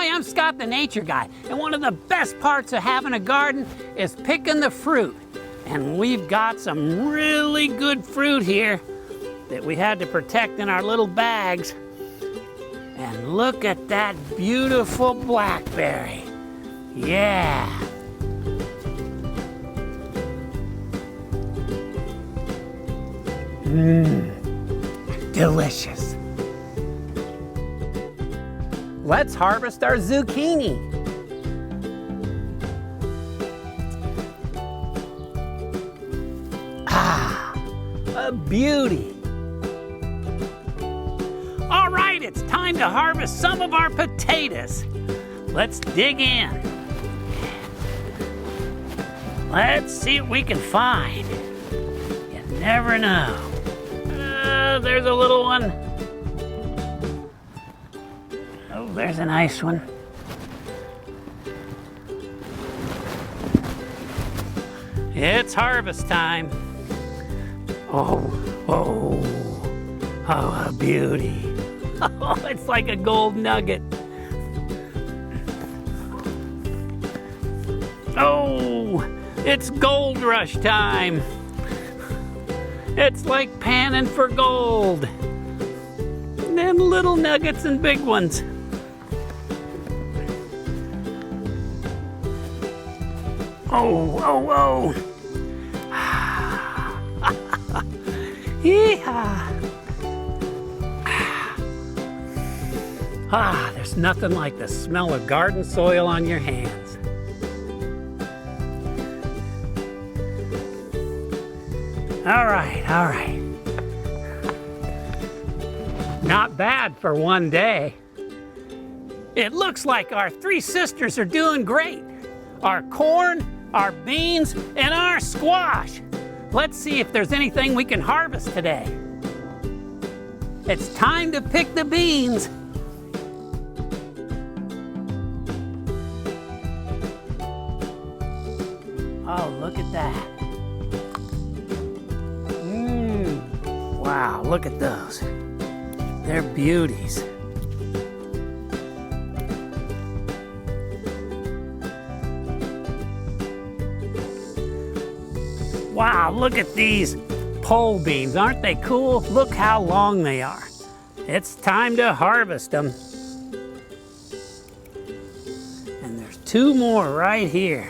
Hi, I'm Scott the Nature Guy, and one of the best parts of having a garden is picking the fruit. And we've got some really good fruit here that we had to protect in our little bags. And look at that beautiful blackberry. Yeah. Delicious. Let's harvest our zucchini. Ah, a beauty. All right, it's time to harvest some of our potatoes. Let's dig in. Let's see what we can find. You never know. There's a little one. Oh, there's a nice one. It's harvest time. Oh, a beauty. Oh, it's like a gold nugget. Oh, it's gold rush time. It's like panning for gold. Them little nuggets and big ones. Oh. Yeehaw. There's nothing like the smell of garden soil on your hands. All right. Not bad for one day. It looks like our three sisters are doing great. Our corn, our beans, and our squash. Let's see if there's anything we can harvest today. It's time to pick the beans. Oh, look at that. Wow, look at those. They're beauties. Wow, look at these pole beans. Aren't they cool? Look how long they are. It's time to harvest them. And there's two more right here.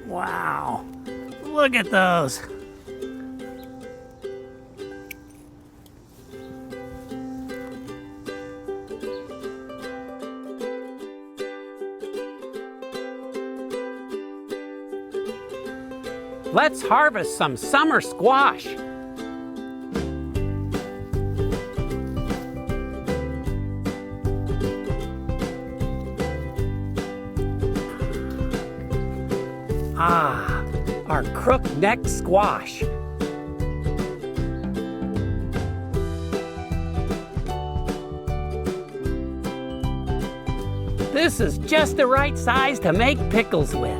Wow, look at those. Let's harvest some summer squash. Our crook-necked squash. This is just the right size to make pickles with.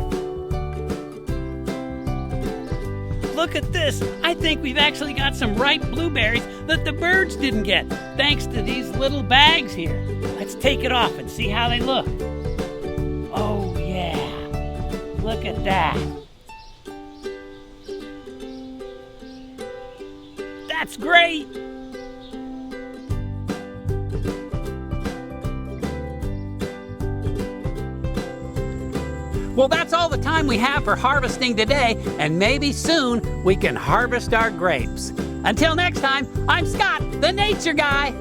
Look at this. I think we've actually got some ripe blueberries that the birds didn't get, thanks to these little bags here. Let's take it off and see how they look. Oh yeah, look at that. That's great. Well, that's all the time we have for harvesting today, and maybe soon we can harvest our grapes. Until next time, I'm Scott, the Nature Guy.